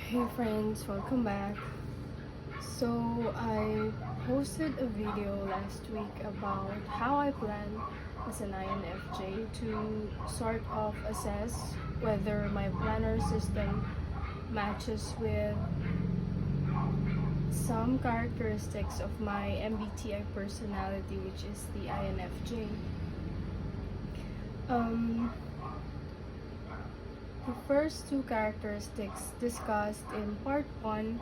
Hey friends, welcome back. So I posted a video last week about how I plan as an INFJ to sort of assess whether my planner system matches with some characteristics of my MBTI personality, which is the INFJ. Um, the first two characteristics discussed in part 1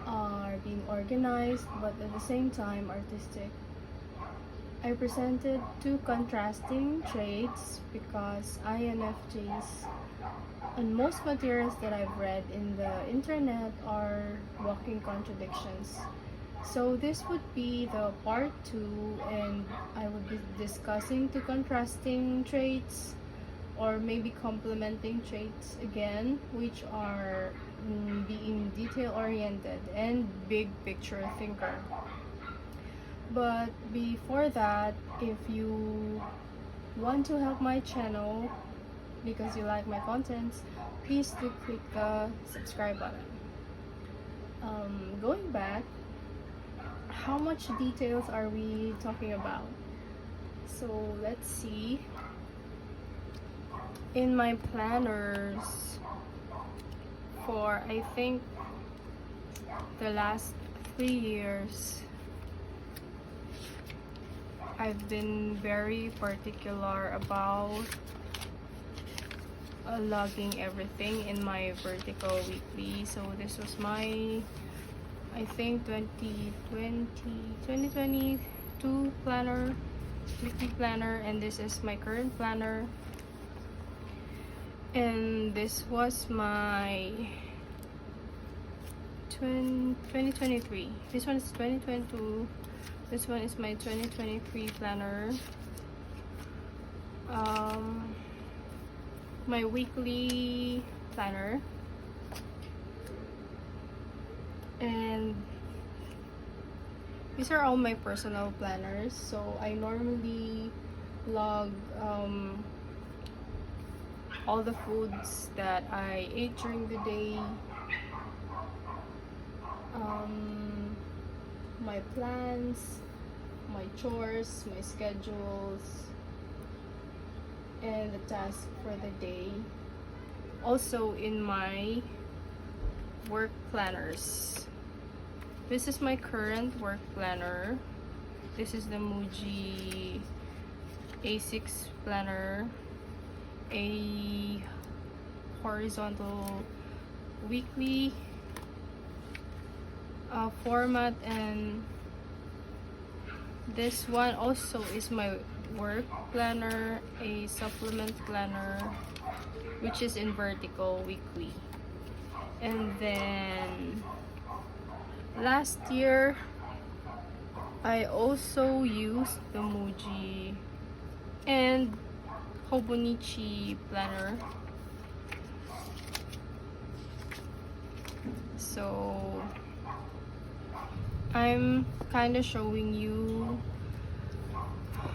are being organized but at the same time artistic. I presented two contrasting traits because INFJs and most materials that I've read in the internet are walking contradictions. So this would be the part 2, and I would be discussing two contrasting traits or maybe complementing traits again, which are being detail oriented and big picture thinker. But before that, if you want to help my channel because you like my contents, please do click the subscribe button. Going back, how much details are we talking about? So let's see. In my planners for I think the last 3 years, I've been very particular about logging everything in my vertical weekly. So this was my, I think, 2022 planner, weekly planner, and this is my current planner. And this was my 2023. This one is 2022. This one is my 2023 planner. My weekly planner. And these are all my personal planners. So I normally log all the foods that I ate during the day, my plans, my chores, my schedules, and the task for the day. Also in my work planners. This is my current work planner. This is the Muji A6 planner, a horizontal weekly format, and this one also is my work planner, a supplement planner, which is in vertical weekly. And then last year I also used the Muji and Hobonichi planner. So I'm kind of showing you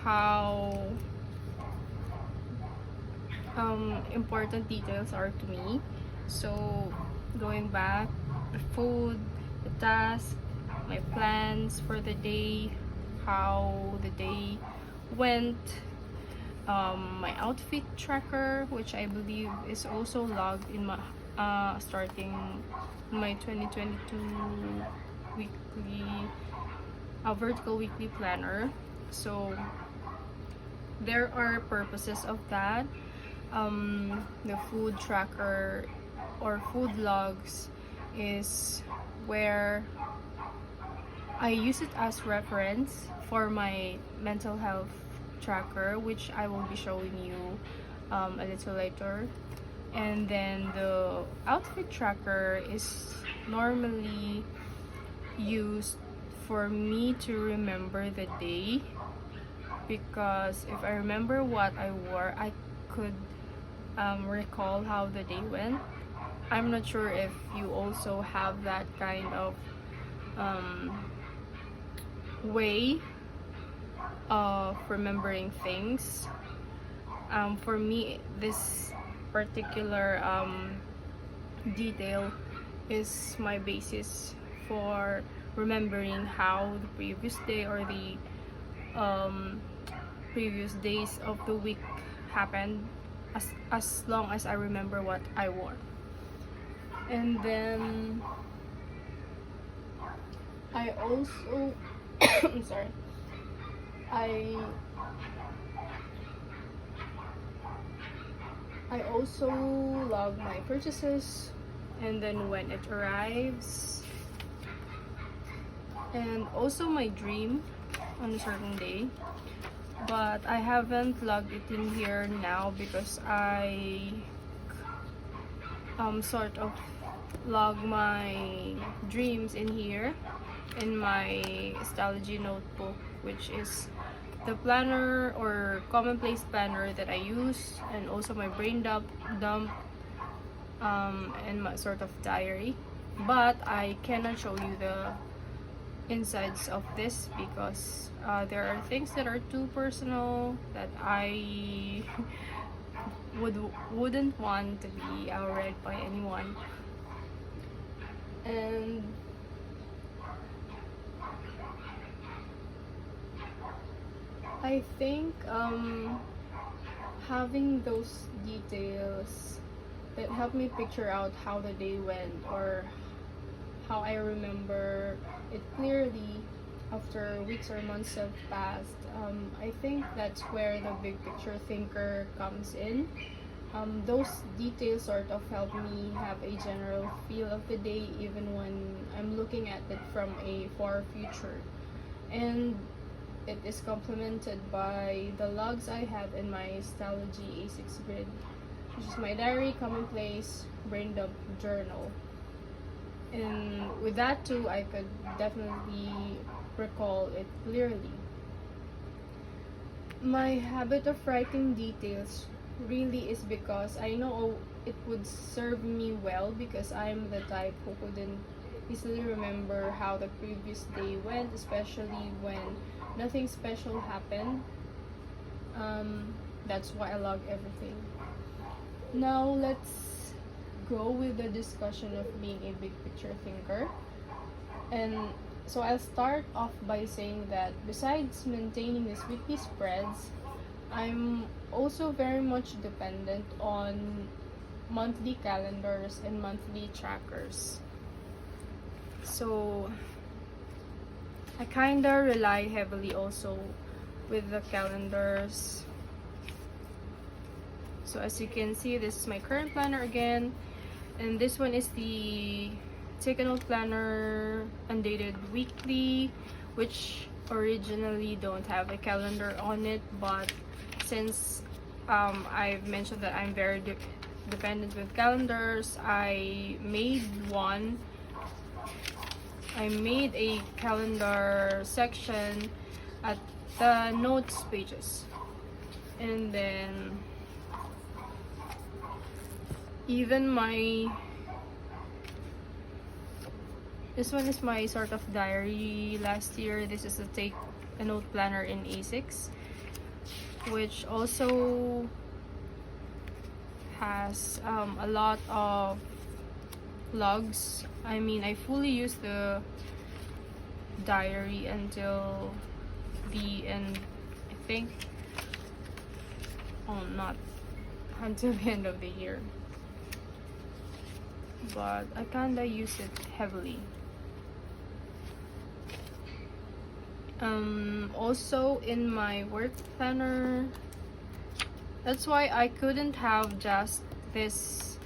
how important details are to me. So going back, the food, the task, my plans for the day, how the day went, my outfit tracker, which I believe is also logged in my starting my 2022 weekly vertical weekly planner. So there are purposes of that. The food tracker or food logs is where I use it as reference for my mental health tracker, which I will be showing you a little later. And then the outfit tracker is normally used for me to remember the day, because if I remember what I wore, I could recall how the day went. I'm not sure if you also have that kind of way of remembering things. For me, this particular detail is my basis for remembering how the previous day or the previous days of the week happened, as long as I remember what I wore. And then I also I'm sorry, I also log my purchases, and then when it arrives, and also my dream on a certain day. But I haven't logged it in here now because I sort of log my dreams in here in my Stalogy notebook, which is the planner or commonplace planner that I use, and also my brain dump and my sort of diary. But I cannot show you the insides of this because there are things that are too personal that I wouldn't want to be read by anyone. And I think having those details that help me picture out how the day went, or how I remember it clearly after weeks or months have passed, I think that's where the big picture thinker comes in. Those details sort of help me have a general feel of the day even when I'm looking at it from a far future. And it is complemented by the logs I have in my Stalogy A6 grid, which is my diary, commonplace, brain dump journal. And with that too, I could definitely recall it clearly. My habit of writing details really is because I know it would serve me well, because I'm the type who couldn't easily remember how the previous day went, especially when nothing special happened. That's why I log everything. Now let's go with the discussion of being a big picture thinker. And so I'll start off by saying that besides maintaining these weekly spreads, I'm also very much dependent on monthly calendars and monthly trackers. So I kinda rely heavily also with the calendars. So as you can see, this is my current planner again, and this one is the Take a Note Planner Undated Weekly, which originally don't have a calendar on it, but since I've mentioned that I'm very dependent with calendars, I made a calendar section at the notes pages. And then even this one is my sort of diary last year. This is a Take a Note planner in A6, which also has a lot of logs. I mean, I fully use the diary until the end, I think. Oh, not until the end of the year, but I kinda use it heavily. Also in my work planner, that's why I couldn't have just this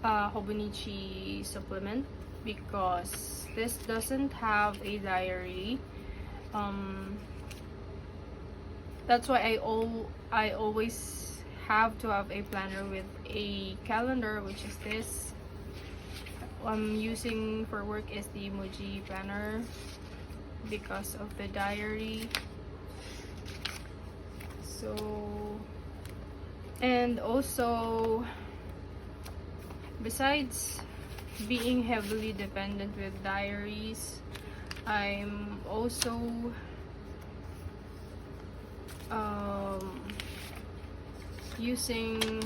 Hobonichi supplement, because this doesn't have a diary. That's why I always have to have a planner with a calendar, which is this. I'm using for work is the Emoji planner because of the diary. So, and also besides being heavily dependent with diaries, I'm also using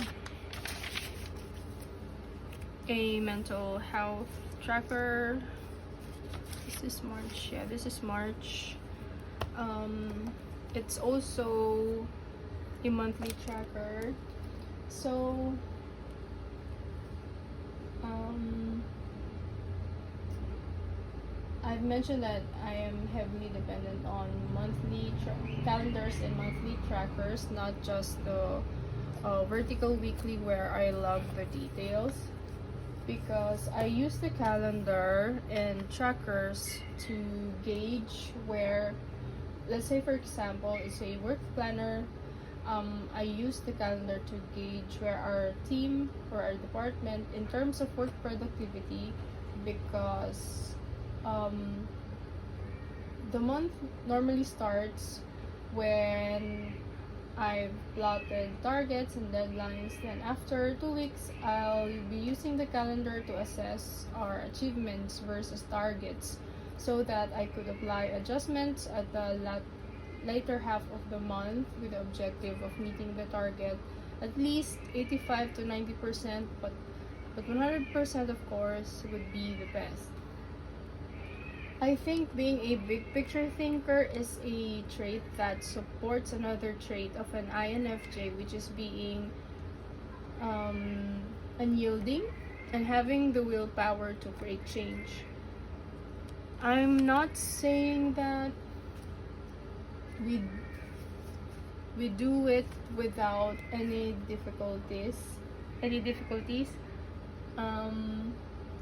a mental health tracker. This is March. Yeah, this is March. It's also a monthly tracker. So I've mentioned that I am heavily dependent on monthly calendars and monthly trackers, not just the vertical weekly where I log the details, because I use the calendar and trackers to gauge where, let's say for example, it's a work planner. I use the calendar to gauge where our team or our department in terms of work productivity, because the month normally starts when I've plotted targets and deadlines. Then after 2 weeks, I'll be using the calendar to assess our achievements versus targets, so that I could apply adjustments at the later half of the month with the objective of meeting the target at least 85 to 90%, but 100% of course would be the best. I think being a big picture thinker is a trait that supports another trait of an INFJ, which is being unyielding and having the willpower to create change. I'm not saying that we do it without any difficulties.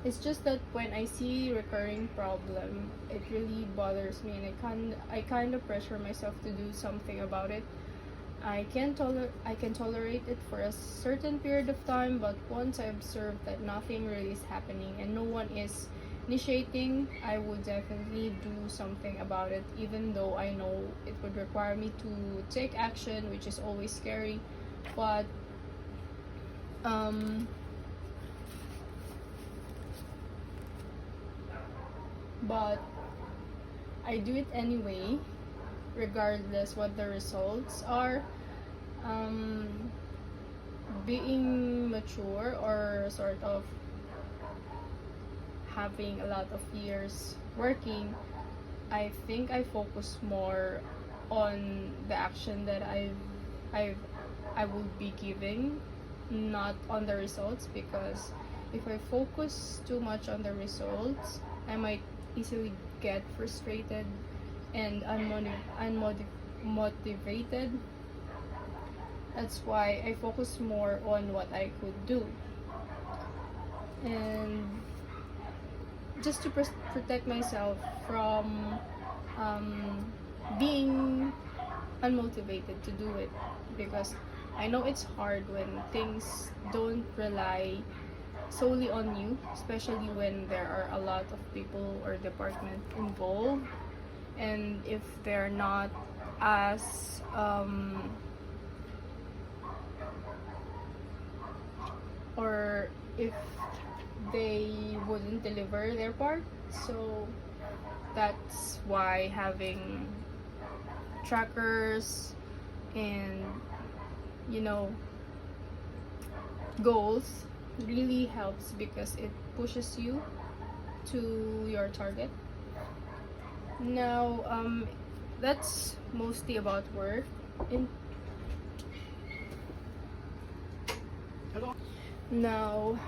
It's just that when I see recurring problem, it really bothers me, and I kind of pressure myself to do something about it. I can tolerate it for a certain period of time, but once I observe that nothing really is happening and no one is initiating, I would definitely do something about it, even though I know it would require me to take action, which is always scary. But I do it anyway, regardless what the results are. Being mature, or sort of having a lot of years working, I think I focus more on the action that I will be giving, not on the results, because if I focus too much on the results, I might easily get frustrated and unmotivated. That's why I focus more on what I could do, and just to protect myself from being unmotivated to do it, because I know it's hard when things don't rely solely on you, especially when there are a lot of people or department involved, and if they're not as or if they wouldn't deliver their part. So that's why having trackers and goals really helps, because it pushes you to your target. Now that's mostly about work. Now,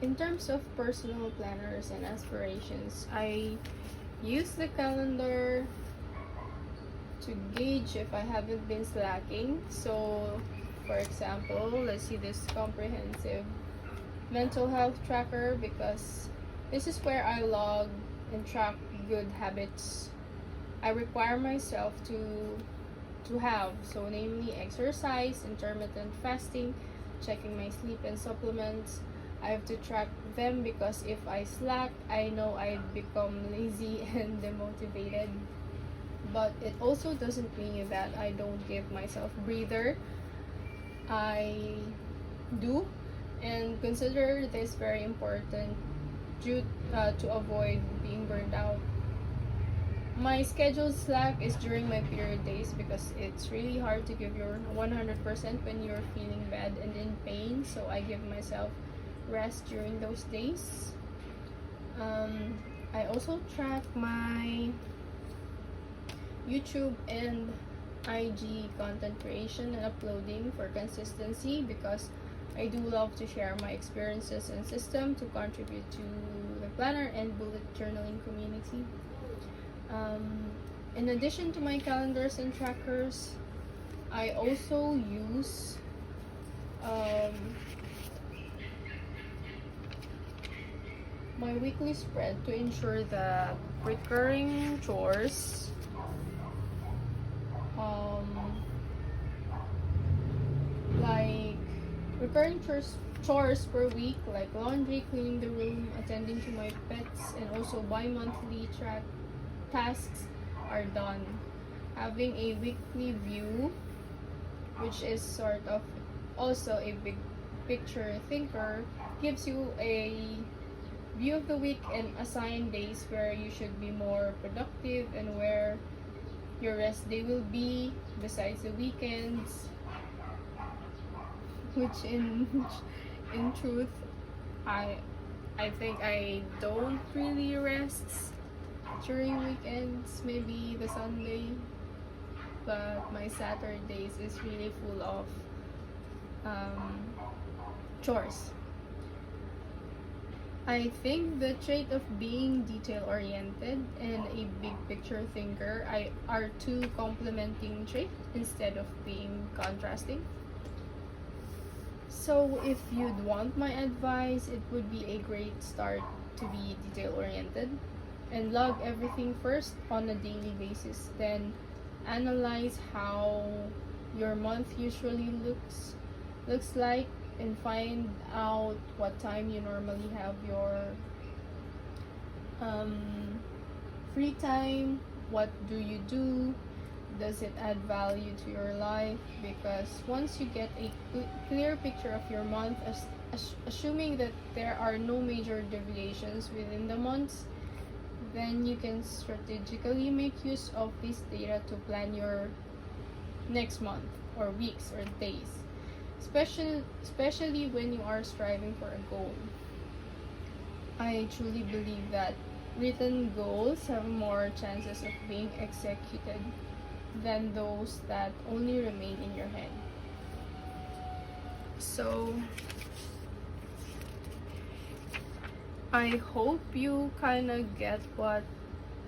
in terms of personal planners and aspirations, I use the calendar to gauge if I haven't been slacking. So for example, let's see this comprehensive mental health tracker, because this is where I log and track good habits I require myself to have, so namely exercise, intermittent fasting, checking my sleep and supplements. I have to track them, because if I slack, I know I'd become lazy and demotivated. But it also doesn't mean that I don't give myself breather. I do, and consider this very important to avoid being burned out. My scheduled slack is during my period days, because it's really hard to give your 100% when you're feeling bad and in pain. So I give myself rest during those days. I also track my YouTube and IG content creation and uploading for consistency, because I do love to share my experiences and system to contribute to the planner and bullet journaling community. In addition to my calendars and trackers, I also use my weekly spread to ensure that recurring chores, like chores per week, like laundry, cleaning the room, attending to my pets, and also bi-monthly track tasks are done. Having a weekly view, which is sort of also a big picture thinker, gives you a view of the week and assign days where you should be more productive and where your rest day will be, besides the weekends, which in truth, I think I don't really rest during weekends, maybe the Sunday, but my Saturdays is really full of chores. I think the trait of being detail-oriented and a big picture thinker are two complementing traits instead of being contrasting. So if you'd want my advice, it would be a great start to be detail-oriented and log everything first on a daily basis. Then analyze how your month usually looks like, and find out what time you normally have your free time. What do you do? Does it add value to your life? Because once you get a clear picture of your month, assuming that there are no major deviations within the months, then you can strategically make use of this data to plan your next month or weeks or days, especially when you are striving for a goal. I truly believe that written goals have more chances of being executed than those that only remain in your head. So I hope you kind of get what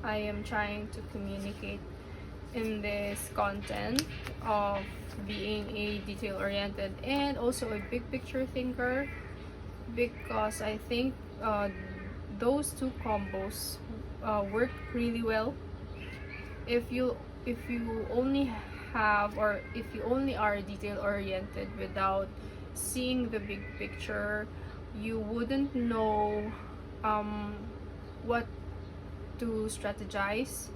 I am trying to communicate in this content of being a detail-oriented and also a big picture thinker, because I think those two combos work really well. If you only have, or if you only are detail-oriented without seeing the big picture, you wouldn't know what to strategize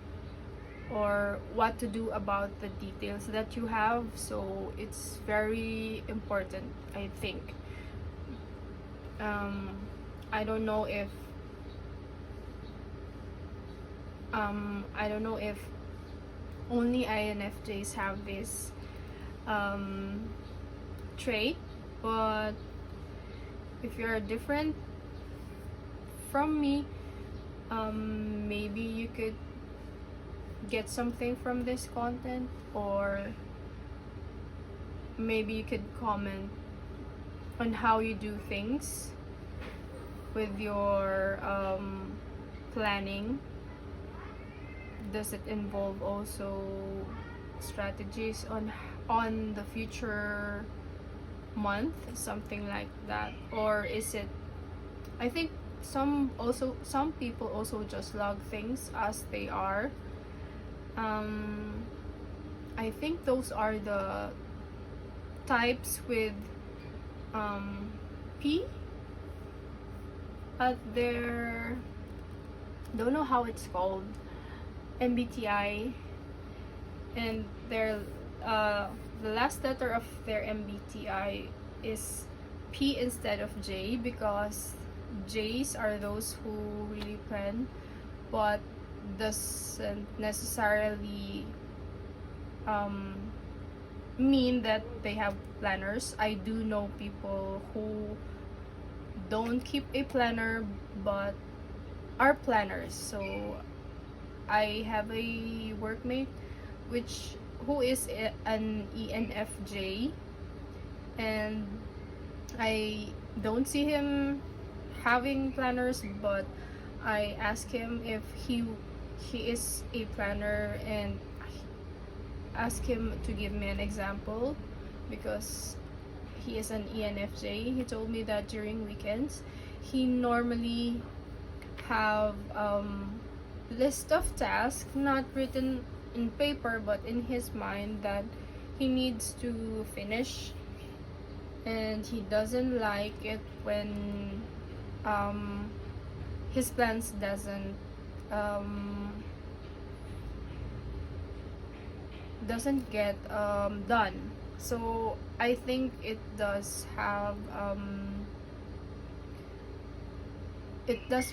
or what to do about the details that you have. So it's very important, I think. I don't know if only INFJs have this trait, but if you're different from me, maybe you could get something from this content, or maybe you could comment on how you do things with your planning. Does it involve also strategies on the future month, something like that? Or is it, I think some people also just log things as they are. I think those are the types with P at their, don't know how it's called, MBTI, and their the last letter of their MBTI is P instead of J, because J's are those who really plan, but doesn't necessarily mean that they have planners. I do know people who don't keep a planner but are planners. So I have a workmate who is an ENFJ, and I don't see him having planners, but I ask him if he is a planner, and ask him to give me an example because he is an ENFJ. He told me that during weekends he normally have list of tasks not written in paper but in his mind that he needs to finish, and he doesn't like it when his plans doesn't get done. So I think it does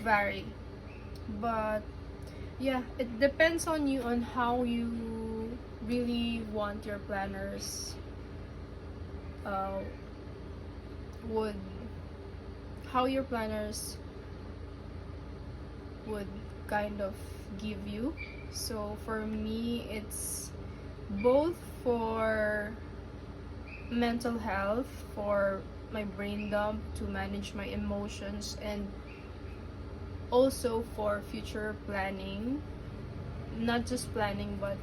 vary, but yeah, it depends on you on how you really want your planners would how your planners would kind of give you. So for me, it's both for mental health, for my brain dump to manage my emotions, and also for future planning. Not just planning, but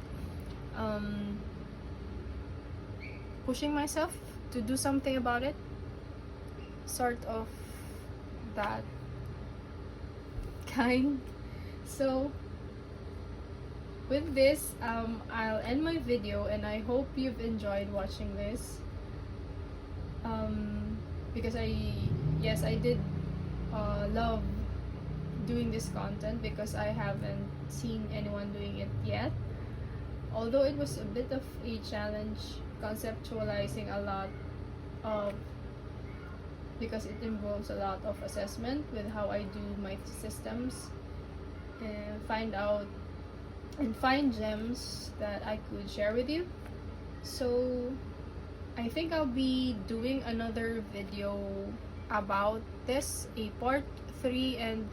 pushing myself to do something about it, sort of that kind. So with this, I'll end my video, and I hope you've enjoyed watching this, because I did love doing this content because I haven't seen anyone doing it yet. Although it was a bit of a challenge conceptualizing a lot of, because it involves a lot of assessment with how I do my systems, and find gems that I could share with you. So I think I'll be doing another video about this, a part 3, and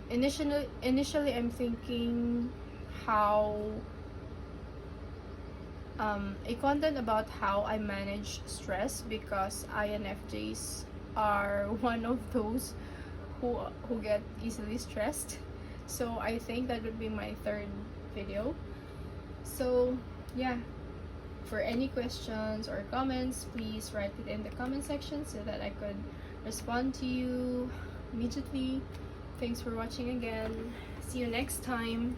initially I'm thinking how a content about how I manage stress, because INFJs are one of those who get easily stressed. So I think that would be my 3rd video. So yeah, for any questions or comments, please write it in the comment section so that I could respond to you immediately. Thanks for watching again. See you next time.